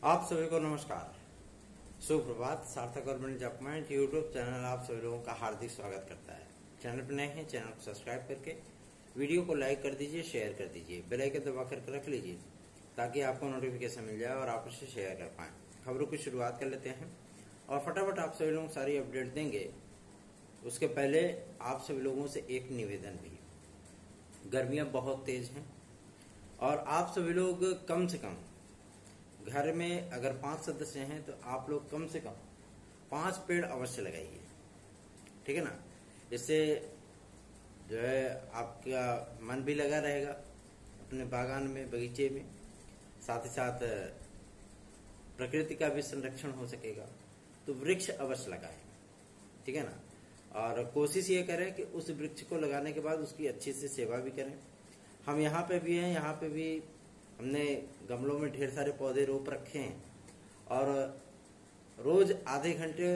आप सभी को नमस्कार, सुप्रभात। सार्थक government job point YouTube channel आप सभी लोगों का हार्दिक स्वागत करता है। चैनल पर नए हैं, चैनल को सब्सक्राइब करके वीडियो को लाइक कर दीजिए, शेयर कर दीजिए, बेल आइकन दबा करके रख लीजिए ताकि आपको नोटिफिकेशन मिल जाए और आप उसे शेयर कर पाएं। खबरों की शुरुआत कर लेते हैं और फटाफट आप सभी लोगों को सारी अपडेट देंगे। उसके पहले आप सभी लोगों से एक निवेदन भी, गर्मियां बहुत तेज हैं और आप सभी लोग कम से कम घर में अगर 5 सदस्य हैं तो आप लोग कम से कम 5 पेड़ अवश्य लगाइए, ठीक है ना। इससे जो है आपका मन भी लगा रहेगा अपने बागान में, बगीचे में, साथ ही साथ प्रकृति का भी संरक्षण हो सकेगा। तो वृक्ष अवश्य लगाएं, ठीक है ना। और कोशिश ये करें कि उस वृक्ष को लगाने के बाद उसकी अच्छी से सेवा भी करें। हम यहाँ पे भी हैं, यहाँ पे भी हमने गमलों में ढेर सारे पौधे रोप रखे हैं और रोज आधे घंटे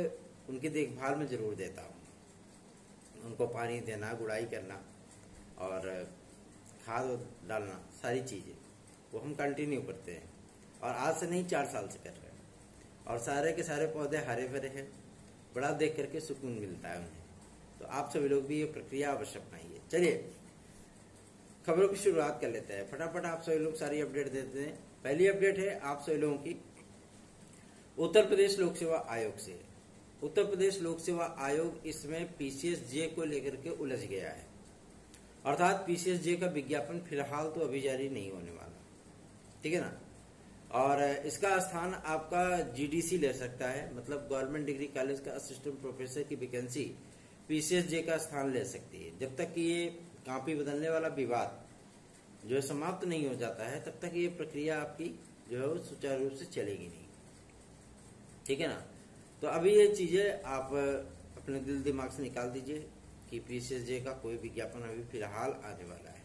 उनकी देखभाल में जरूर देता हूँ। उनको पानी देना, गुड़ाई करना और खाद डालना, सारी चीजें वो हम कंटिन्यू करते हैं और आज से नहीं 4 साल से कर रहे हैं और सारे के सारे पौधे हरे भरे हैं। बड़ा देख करके सुकून मिलता है उन्हें। तो आप सभी लोग भी ये प्रक्रिया अवश्य अपनाइए। चलिए खबरों की शुरुआत कर लेते हैं। फटाफट आप सभी लोग सारी अपडेट देते हैं। पहली अपडेट है आप सभी लोगों की उत्तर प्रदेश लोक सेवा आयोग से। उत्तर प्रदेश लोक सेवा आयोग इसमें पीसीएसजे को लेकर के उलझ गया है, अर्थात पीसीएसजे का विज्ञापन फिलहाल तो अभी जारी नहीं होने वाला, ठीक है ना। और इसका स्थान आपका जीडीसी ले सकता है, मतलब गवर्नमेंट डिग्री कॉलेज का असिस्टेंट प्रोफेसर की वैकेंसी पीसीएसजे का स्थान ले सकती है। जब तक कि ये कॉपी बदलने वाला विवाद जो है समाप्त नहीं हो जाता है, तब तक ये प्रक्रिया आपकी जो है सुचारू रूप से चलेगी नहीं, ठीक है ना। तो अभी ये चीजें आप अपने दिल दिमाग से निकाल दीजिए कि पीसीएसजे का कोई विज्ञापन अभी फिलहाल आने वाला है,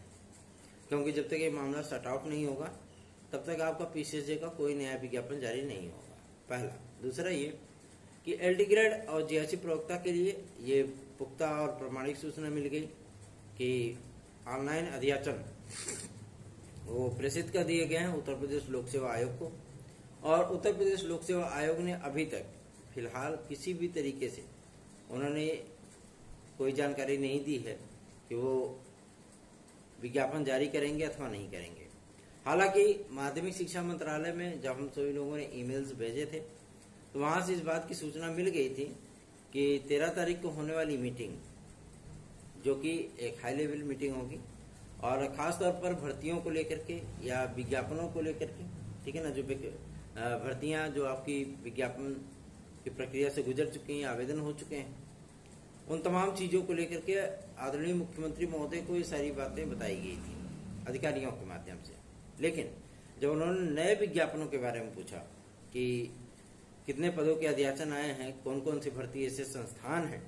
क्योंकि जब तक ये मामला सॉर्ट आउट नहीं होगा तब तक आपका पीसीएसजे का कोई नया विज्ञापन जारी नहीं होगा, पहला। दूसरा ये कि एलडी ग्रेड और जीएससी प्रवक्ता के लिए ये पुख्ता और प्रमाणिक सूचना मिल गई कि ऑनलाइन अध्याचन वो प्रेषित कर दिए गए हैं उत्तर प्रदेश लोक सेवा आयोग को। और उत्तर प्रदेश लोक सेवा आयोग ने अभी तक फिलहाल किसी भी तरीके से उन्होंने कोई जानकारी नहीं दी है कि वो विज्ञापन जारी करेंगे अथवा नहीं करेंगे। हालांकि माध्यमिक शिक्षा मंत्रालय में जब हम सभी लोगों ने ईमेल्स भेजे थे तो वहां से इस बात की सूचना मिल गई थी कि 13 तारीख को होने वाली मीटिंग, जो कि एक हाई लेवल मीटिंग होगी और खास तौर पर भर्तियों को लेकर के या विज्ञापनों को लेकर के, ठीक है ना। जो भर्तियां जो आपकी विज्ञापन की प्रक्रिया से गुजर चुकी हैं, आवेदन हो चुके हैं, उन तमाम चीजों को लेकर के आदरणीय मुख्यमंत्री महोदय को ये सारी बातें बताई गई थी अधिकारियों के माध्यम से। लेकिन जब उन्होंने नए विज्ञापनों के बारे में पूछा कि कितने पदों के अध्याचन आए हैं, कौन कौन सी भर्ती ऐसे संस्थान हैं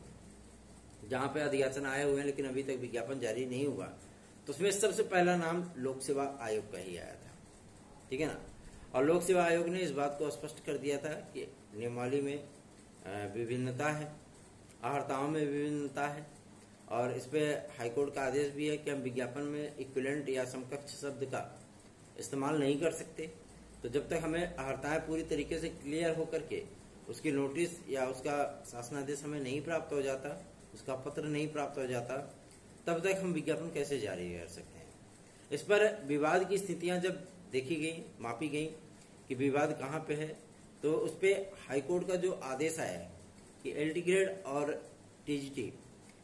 जहां पे अध्याचन आए हुए हैं लेकिन अभी तक विज्ञापन जारी नहीं हुआ, तो उसमें सबसे पहला नाम लोक सेवा आयोग का ही आया था, ठीक है ना। और लोक सेवा आयोग ने इस बात को स्पष्ट कर दिया था कि नियमावली में विभिन्नता है, अहर्ताओं में विभिन्नता है और इस पे हाईकोर्ट का आदेश भी है कि हम विज्ञापन में इक्विवेलेंट या समकक्ष शब्द का इस्तेमाल नहीं कर सकते। तो जब तक हमें अहर्ताएं पूरी तरीके से क्लियर होकर के उसकी नोटिस या उसका शासनादेश हमें नहीं प्राप्त हो जाता, उसका पत्र नहीं प्राप्त हो जाता, तब तक हम विज्ञापन कैसे जारी कर सकते हैं। इस पर विवाद की स्थितियां जब देखी गई, मापी गई कि विवाद कहाँ पे है, तो उस पर हाईकोर्ट का जो आदेश आया है कि एलडी ग्रेड और टीजीटी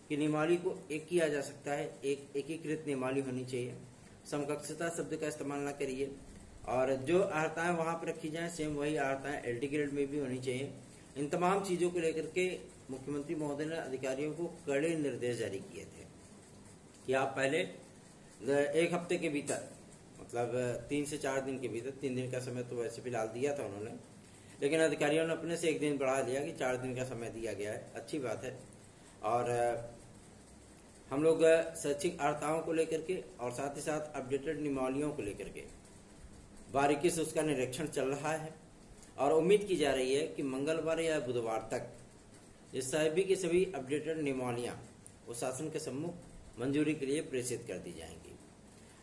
की नियमावली को एक किया जा सकता है, एक एकीकृत नियमावली होनी चाहिए, समकक्षता शब्द का इस्तेमाल न करिए और जो अहर्ताएं वहां पर रखी जाएं सेम वही अहर्ताएं एलडी ग्रेड में भी होनी चाहिए। इन तमाम चीजों को लेकर के मुख्यमंत्री महोदय ने अधिकारियों को कड़े निर्देश जारी किए थे कि आप पहले 1 हफ्ते के भीतर, मतलब 3 से 4 दिन के भीतर, 3 दिन का समय तो वैसे फिलहाल दिया था उन्होंने, लेकिन अधिकारियों ने अपने से 1 दिन बढ़ा दिया कि 4 दिन का समय दिया गया है, अच्छी बात है। और हम लोग शैक्षिक अहर्ताओं को लेकर के और साथ ही साथ अपडेटेड नियमावलियों को लेकर के बारीकी से उसका निरीक्षण चल रहा है और उम्मीद की जा रही है कि मंगलवार या बुधवार तक ये सभी की सभी अपडेटेड नियमावलियां वो शासन के सम्मुख मंजूरी के लिए प्रेषित कर दी जाएंगी।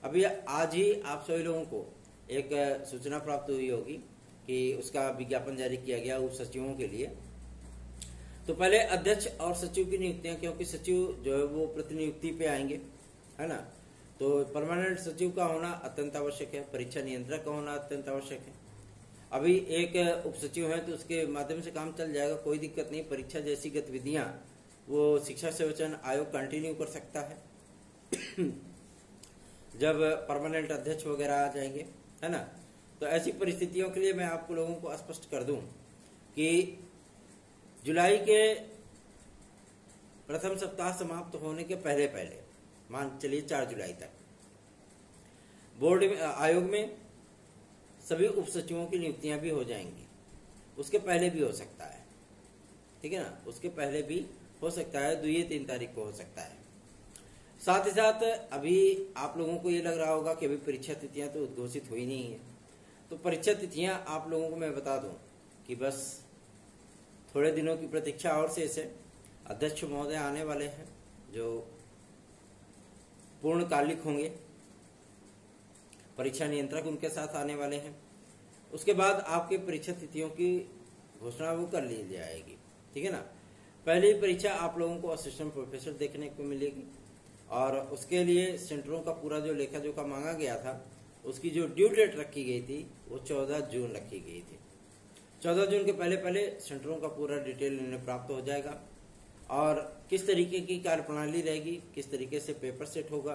अभी आज ही आप सभी लोगों को एक सूचना प्राप्त हुई होगी कि उसका विज्ञापन जारी किया गया उप सचिवों के लिए। तो पहले अध्यक्ष और सचिव की नियुक्तियां, क्योंकि सचिव जो है वो प्रतिनियुक्ति पे आएंगे, है ना। तो परमानेंट सचिव का होना अत्यंत आवश्यक है, परीक्षा नियंत्रक का होना अत्यंत आवश्यक है। अभी एक उप सचिव है तो उसके माध्यम से काम चल जाएगा, कोई दिक्कत नहीं। परीक्षा जैसी गतिविधियां वो शिक्षा सेवचयन आयोग कंटिन्यू कर सकता है जब परमानेंट अध्यक्ष वगैरह आ जाएंगे, है ना। तो ऐसी परिस्थितियों के लिए मैं आपको लोगों को स्पष्ट कर दूं कि जुलाई के प्रथम सप्ताह समाप्त होने के पहले पहले, मान चलिए 4 जुलाई तक, बोर्ड आयोग में सभी उप सचिवों की नियुक्तियां भी हो जाएंगी। उसके पहले भी हो सकता है, ठीक है ना, उसके पहले भी हो सकता है, 2 या 3 तारीख को हो सकता है। साथ ही साथ अभी आप लोगों को ये लग रहा होगा कि अभी परीक्षा तिथियां तो उद्घोषित हुई नहीं है। तो परीक्षा तिथियां आप लोगों को मैं बता दूं कि बस थोड़े दिनों की प्रतीक्षा और शेष है। अध्यक्ष महोदय आने वाले हैं जो पूर्णकालिक होंगे, परीक्षा नियंत्रक उनके साथ आने वाले हैं। उसके बाद आपके परीक्षा तिथियों की घोषणा वो कर ली जाएगी, ठीक है ना। पहली परीक्षा आप लोगों को असिस्टेंट प्रोफेसर देखने को मिलेगी और उसके लिए सेंटरों का पूरा जो लेखा जोखा मांगा गया था, उसकी जो ड्यू डेट रखी गई थी वो 14 जून रखी गई थी। 14 जून के पहले पहले सेंटरों का पूरा डिटेल इन्हें प्राप्त हो जाएगा और किस तरीके की कार्यप्रणाली रहेगी, किस तरीके से पेपर सेट होगा,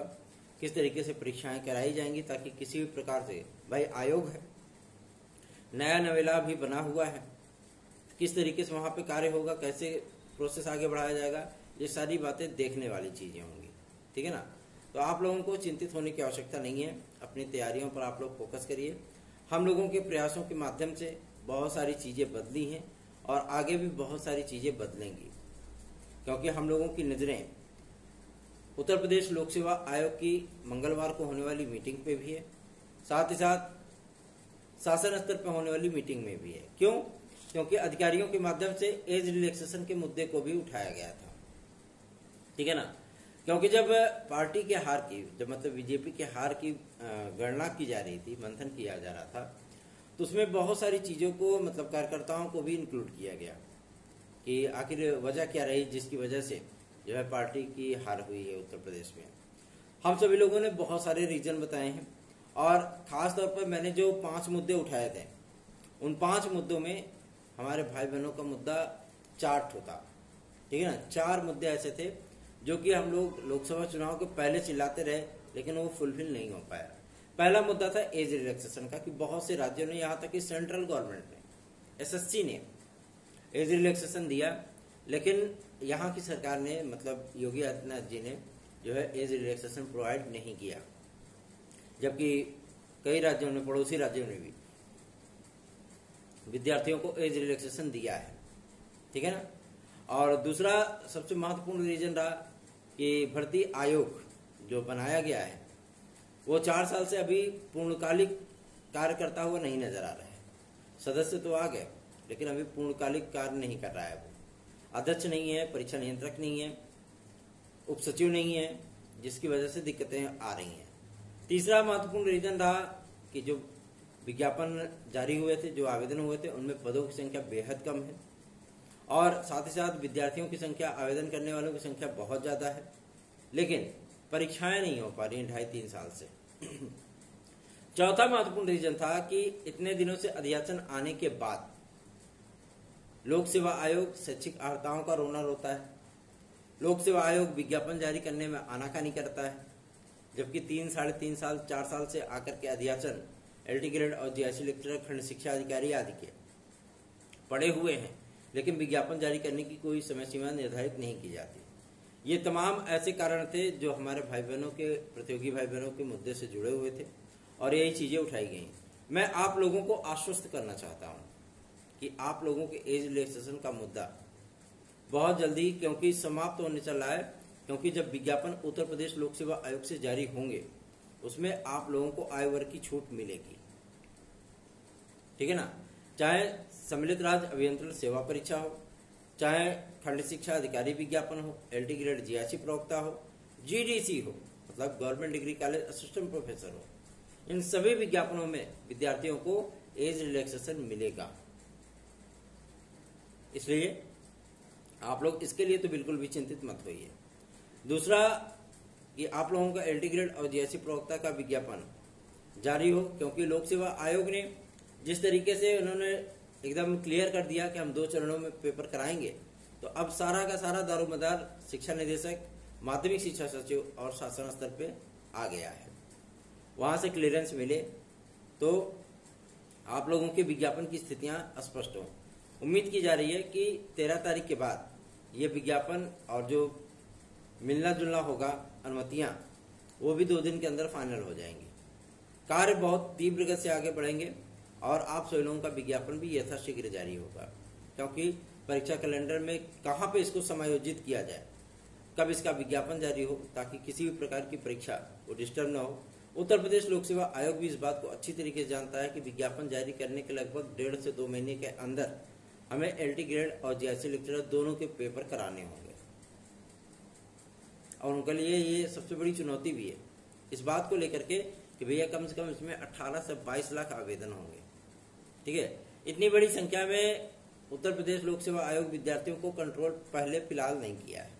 किस तरीके से परीक्षाएं कराई जाएंगी, ताकि किसी भी प्रकार से, भाई आयोग है, नया नवेला भी बना हुआ है, किस तरीके से वहां पे कार्य होगा, कैसे प्रोसेस आगे बढ़ाया जाएगा, ये सारी बातें देखने वाली चीजें होंगी, ठीक है ना। तो आप लोगों को चिंतित होने की आवश्यकता नहीं है, अपनी तैयारियों पर आप लोग फोकस करिए। हम लोगों के प्रयासों के माध्यम से बहुत सारी चीजें बदली हैं और आगे भी बहुत सारी चीजें बदलेंगी, क्योंकि हम लोगों की नजरें उत्तर प्रदेश लोक सेवा आयोग की मंगलवार को होने वाली मीटिंग पे भी है, साथ ही साथ शासन स्तर पर होने वाली मीटिंग में भी है। क्यों? क्योंकि अधिकारियों के माध्यम से एज रिलैक्सेशन के मुद्दे को भी उठाया गया था, ठीक है ना। क्योंकि जब पार्टी के हार की, जब मतलब बीजेपी के हार की गणना की जा रही थी, मंथन किया जा रहा था, तो उसमें बहुत सारी चीजों को मतलब कार्यकर्ताओं को भी इंक्लूड किया गया कि आखिर वजह क्या रही जिसकी वजह से जो है पार्टी की हार हुई है उत्तर प्रदेश में। हम सभी लोगों ने बहुत सारे रीजन बताए हैं और खास तौर पर मैंने जो 5 मुद्दे उठाए थे, उन 5 मुद्दों में हमारे भाई बहनों का मुद्दा 4 होता, ठीक है ना। 4 मुद्दे ऐसे थे जो कि हम लोग लोकसभा चुनाव के पहले चिल्लाते रहे, लेकिन वो फुलफिल नहीं हो पाया। पहला मुद्दा था एज रिलैक्सेशन का, कि बहुत से राज्यों ने, यहाँ तक कि सेंट्रल गवर्नमेंट ने, एसएससी ने एज रिलैक्सेशन दिया, लेकिन यहाँ की सरकार ने, मतलब योगी आदित्यनाथ जी ने जो है एज रिलैक्सेशन प्रोवाइड नहीं किया, जबकि कई राज्यों ने, पड़ोसी राज्यों ने भी विद्यार्थियों को एज रिलैक्सेशन दिया है, ठीक है ना। और दूसरा सबसे महत्वपूर्ण रीजन रहा कि भर्ती आयोग जो बनाया गया है वो 4 साल से अभी पूर्णकालिक कार्य करता हुआ नहीं नजर आ रहा है। सदस्य तो आ गए, लेकिन अभी पूर्णकालिक कार्य नहीं कर रहा है। वो अध्यक्ष नहीं है, परीक्षा नियंत्रक नहीं है, उप सचिव नहीं है, जिसकी वजह से दिक्कतें आ रही हैं। तीसरा महत्वपूर्ण रीजन रहा कि जो विज्ञापन जारी हुए थे, जो आवेदन हुए थे, उनमें पदों की संख्या बेहद कम है और साथ ही साथ विद्यार्थियों की संख्या, आवेदन करने वालों की संख्या बहुत ज्यादा है, लेकिन परीक्षाएं नहीं हो पा रही 2.5-3 साल से। चौथा महत्वपूर्ण रीजन था कि इतने दिनों से अध्याचन आने के बाद लोक सेवा आयोग शैक्षिक अर्हताओं का रोना रोता है। लोक सेवा आयोग विज्ञापन जारी करने में आनाकानी करता है, जबकि 3-3.5 साल 4 साल से आकर के अध्याचन एलटी ग्रेड और जीआईसी लेक्चरर, खंड शिक्षा अधिकारी आदि के पड़े हुए हैं, लेकिन विज्ञापन जारी करने की कोई समय सीमा निर्धारित नहीं की जाती। ये तमाम ऐसे कारण थे जो हमारे भाई बहनों के, प्रतियोगी भाई बहनों के मुद्दे से जुड़े हुए थे और यही चीजें उठाई गई। मैं आप लोगों को आश्वस्त करना चाहता हूं कि आप लोगों के एज रिलैक्सेशन का मुद्दा बहुत जल्दी, क्योंकि समाप्त होने चल रहा है, क्योंकि जब विज्ञापन उत्तर प्रदेश लोक सेवा आयोग से जारी होंगे उसमें आप लोगों को आय वर्ग की छूट मिलेगी, ठीक है ना। चाहे सम्मिलित राज्य अभियंत्रण सेवा परीक्षा हो, चाहे खंड शिक्षा अधिकारी विज्ञापन हो, एलटी ग्रेड जीआईसी प्रवक्ता हो, जीडीसी हो, मतलब government degree college assistant professor हो, इन सभी विज्ञापनों में विद्यार्थियों को एज रिलैक्सेशन मिलेगा। इसलिए आप लोग इसके लिए तो बिल्कुल भी चिंतित मत होइए। दूसरा कि आप लोगों का एलटी ग्रेड और जीएससी प्रवक्ता का विज्ञापन जारी हो, क्योंकि लोक सेवा आयोग ने जिस तरीके से उन्होंने एकदम क्लियर कर दिया कि हम 2 चरणों में पेपर कराएंगे, तो अब सारा का सारा दारोमदार शिक्षा निदेशक, माध्यमिक शिक्षा सचिव और शासन स्तर पे आ गया है। वहां से क्लियरेंस मिले तो आप लोगों के विज्ञापन की स्थितियां स्पष्ट हों। उम्मीद की जा रही है कि 13 तारीख के बाद ये विज्ञापन और जो मिलना जुलना होगा अनुमतियां, वो भी 2 दिन के अंदर फाइनल हो जाएंगी। कार्य बहुत तीव्र गति से आगे बढ़ेंगे और आप सभी लोगों का विज्ञापन भी यथाशीघ्र जारी होगा, क्योंकि परीक्षा कैलेंडर में कहाँ पे इसको समायोजित किया जाए, कब इसका विज्ञापन जारी हो, ताकि किसी भी प्रकार की परीक्षा वो डिस्टर्ब न हो। उत्तर प्रदेश लोक सेवा आयोग भी इस बात को अच्छी तरीके से जानता है कि विज्ञापन जारी करने के लगभग 1.5 से 2 महीने के अंदर हमें एलटी ग्रेड और जीएससी लेक्चरर दोनों के पेपर कराने होंगे, और उनके लिए ये सबसे बड़ी चुनौती भी है इस बात को लेकर के कि भैया कम से कम इसमें 18 से 22 लाख आवेदन होंगे। ठीक है, इतनी बड़ी संख्या में उत्तर प्रदेश लोक सेवा आयोग विद्यार्थियों को कंट्रोल पहले फिलहाल नहीं किया है।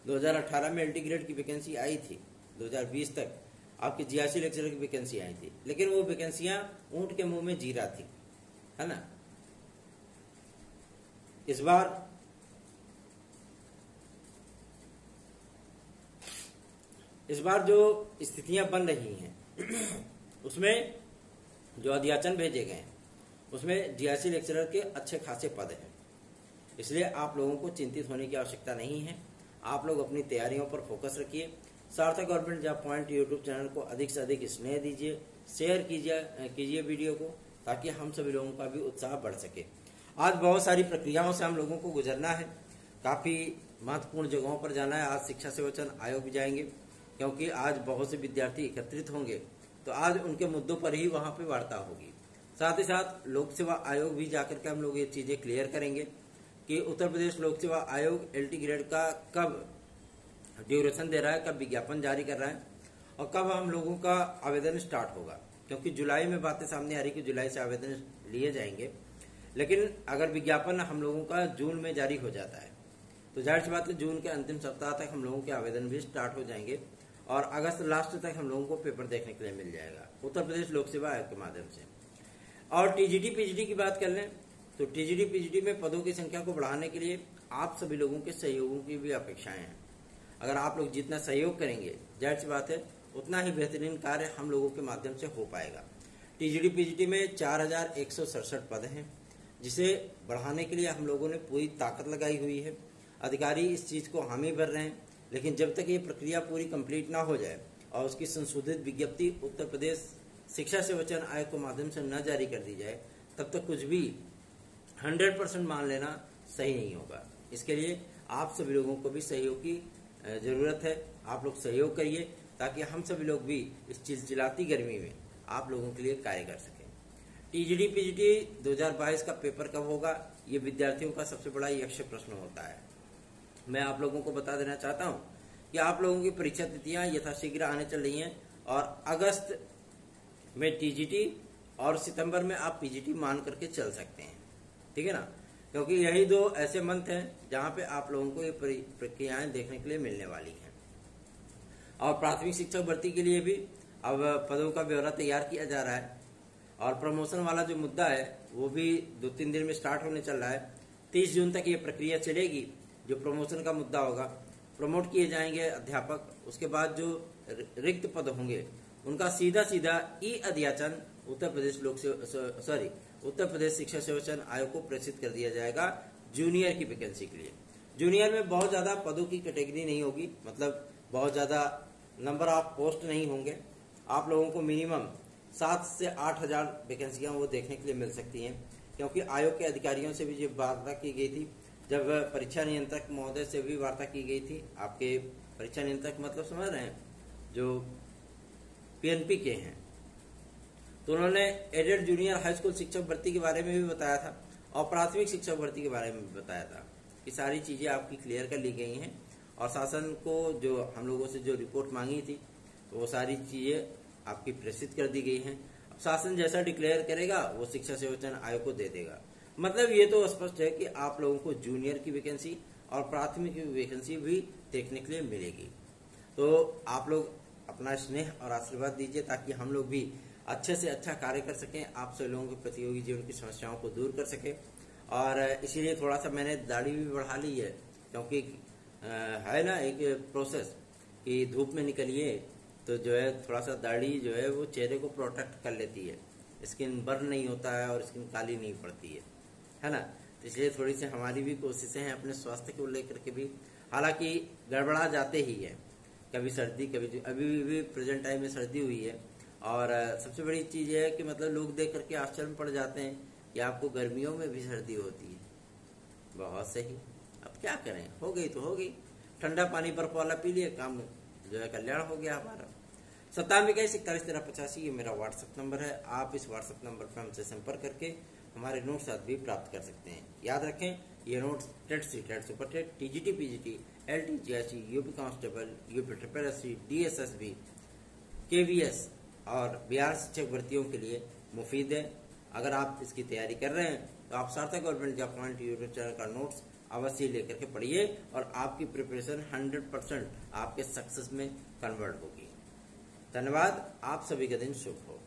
2018 में एलटी ग्रेड की वैकेंसी आई थी, 2020 तक आपके जीएससी लेक्चरर की वैकेंसी आई थी, लेकिन वो वैकेंसियां ऊंट के मुंह में जीरा थी, है ना। इस बार जो स्थितियां बन रही हैं उसमें जो अध्याचन भेजे गए हैं उसमें जीएससी लेक्चरर के अच्छे खासे पद हैं। इसलिए आप लोगों को चिंतित होने की आवश्यकता नहीं है। आप लोग अपनी तैयारियों पर फोकस रखिए। सार्थक government job point YouTube channel को अधिक से अधिक स्नेह दीजिए, शेयर कीजिए वीडियो को, ताकि हम सभी लोगों का भी उत्साह बढ़ सके। आज बहुत सारी प्रक्रियाओं से हम लोगों को गुजरना है, काफी महत्वपूर्ण जगहों पर जाना है। आज शिक्षा सेवाचयन आयोग भी जाएंगे, क्योंकि आज बहुत से विद्यार्थी एकत्रित होंगे, तो आज उनके मुद्दों पर ही वहां पे वार्ता होगी। साथ ही साथ लोक सेवा आयोग भी जाकर के हम लोग ये चीजें क्लियर करेंगे कि उत्तर प्रदेश लोक सेवा आयोग एलटी ग्रेड का कब ड्यूरेशन दे रहा है, कब विज्ञापन जारी कर रहा है और कब हम लोगों का आवेदन स्टार्ट होगा। क्योंकि जुलाई में बातें सामने आ रही कि जुलाई से आवेदन लिए जाएंगे, लेकिन अगर विज्ञापन हम लोगों का जून में जारी हो जाता है तो जाहिर सी बात है जून के अंतिम सप्ताह तक हम लोगों के आवेदन भी स्टार्ट हो जाएंगे और अगस्त लास्ट तक हम लोगों को पेपर देखने के लिए मिल जाएगा उत्तर प्रदेश लोक सेवा आयोग के माध्यम से। और टीजीटी पीजीटी की बात कर लें तो टीजीटी पीजीटी में पदों की संख्या को बढ़ाने के लिए आप सभी लोगों के सहयोगों की भी अपेक्षाएं हैं। अगर आप लोग जितना सहयोग करेंगे, जाहिर सी बात है उतना ही बेहतरीन कार्य हम लोगों के माध्यम से हो पाएगा। टीजीटी पीजीटी में 4167 पद हैं, जिसे बढ़ाने के लिए हम लोगों ने पूरी ताकत लगाई हुई है। अधिकारी इस चीज को हामी भर रहे हैं, लेकिन जब तक ये प्रक्रिया पूरी कंप्लीट ना हो जाए और उसकी संशोधित विज्ञप्ति उत्तर प्रदेश शिक्षा सेवाचयन आयोग के माध्यम से न जारी कर दी जाए, तब तक कुछ भी 100% मान लेना सही नहीं होगा। इसके लिए आप सभी लोगों को भी सहयोग की जरूरत है। आप लोग सहयोग करिए ताकि हम सभी लोग भी इस चिलचिलाती गर्मी में आप लोगों के लिए कार्य कर सकें। टीजीटी पीजीटी 2022 का पेपर कब होगा, ये विद्यार्थियों का सबसे बड़ा यक्ष प्रश्न होता है। मैं आप लोगों को बता देना चाहता हूं कि आप लोगों की परीक्षा तिथियां यथाशीघ्र आने चल रही हैं और अगस्त में टीजीटी और सितंबर में आप पीजीटी मान करके चल सकते हैं, ठीक है ना। क्योंकि यही 2 ऐसे मंथ हैं जहां पे आप लोगों को ये प्रक्रियाएं देखने के लिए मिलने वाली हैं। और प्राथमिक शिक्षक भर्ती के लिए भी अब पदों का ब्यौरा तैयार किया जा रहा है और प्रमोशन वाला जो मुद्दा है वो भी 2-3 दिन में स्टार्ट होने चल रहा है। 30 जून तक ये प्रक्रिया चलेगी। जो प्रमोशन का मुद्दा होगा, प्रमोट किए जाएंगे अध्यापक, उसके बाद जो रिक्त पद होंगे उनका सीधा ई अध्याचन उत्तर प्रदेश शिक्षा सेवाचयन आयोग को प्रेषित कर दिया जाएगा जूनियर की वैकेंसी के लिए। जूनियर में बहुत ज्यादा पदों की कैटेगरी नहीं होगी, मतलब बहुत ज्यादा नंबर ऑफ पोस्ट नहीं होंगे। आप लोगों को मिनिमम 7 से 8 हजार वैकेंसियां वो देखने के लिए मिल सकती हैं, क्योंकि आयोग के अधिकारियों से भी जो वार्ता की गई थी, जब परीक्षा नियंत्रक महोदय से भी वार्ता की गई थी, आपके परीक्षा नियंत्रक मतलब समझ रहे हैं जो पीएनपी के हैं, तो उन्होंने एडेड जूनियर हाई स्कूल शिक्षक भर्ती के बारे में भी बताया था और प्राथमिक शिक्षक भर्ती के बारे में भी बताया था। ये सारी चीजें आपकी क्लियर कर ली गई हैं और शासन को जो हम लोगों से जो रिपोर्ट मांगी थी वो सारी चीजें आपकी प्रेषित कर दी गई हैं। शासन जैसा डिक्लेयर करेगा वो शिक्षा सेवा चयन आयोग को दे देगा। मतलब ये तो स्पष्ट है कि आप लोगों को जूनियर की वैकेंसी और प्राथमिक की वैकेंसी भी देखने के लिए मिलेगी। तो आप लोग अपना स्नेह और आशीर्वाद दीजिए ताकि हम लोग भी अच्छे से अच्छा कार्य कर सकें, आप सभी लोगों के प्रतियोगी जीवन की समस्याओं को दूर कर सके। और इसीलिए थोड़ा सा मैंने दाढ़ी भी बढ़ा ली है, क्योंकि है ना एक प्रोसेस कि धूप में निकलिए तो जो है थोड़ा सा दाढ़ी जो है वो चेहरे को प्रोटेक्ट कर लेती है, स्किन बर्न नहीं होता है और स्किन काली नहीं पड़ती है ना। तो इसलिए थोड़ी सी हमारी भी कोशिशें हैं अपने स्वास्थ्य को लेकर के भी, हालांकि गड़बड़ा जाते ही है, कभी सर्दी कभी अभी भी प्रेजेंट टाइम में सर्दी हुई है। और सबसे बड़ी चीज़ है कि मतलब लोग देख करके आश्चर्य में पड़ जाते हैं कि आपको गर्मियों में भी सर्दी होती है। बहुत सही, अब क्या करें, हो गई तो हो गई, ठंडा पानी बर्फ वाला पी लिए, काम जो है कल्याण हो गया हमारा। 9721411385 ये मेरा व्हाट्सएप नंबर है। आप इस व्हाट्सएप नंबर पर हमसे संपर्क करके हमारे नोट्स आदि भी प्राप्त कर सकते हैं। याद रखें, ये notes TET C, TET super TET, TGT, PGT, LT, GSC, UP constable, UP triple SC, DSSB, KVS और बिहार शिक्षक भर्तियों के लिए मुफीद है। अगर आप इसकी तैयारी कर रहे हैं तो आप सार्थक government job point YouTube channel का नोट्स अवश्य लेकर के पढ़िए और आपकी प्रिपरेशन 100% आपके सक्सेस में कन्वर्ट होगी। धन्यवाद, आप सभी का दिन शुभ हो।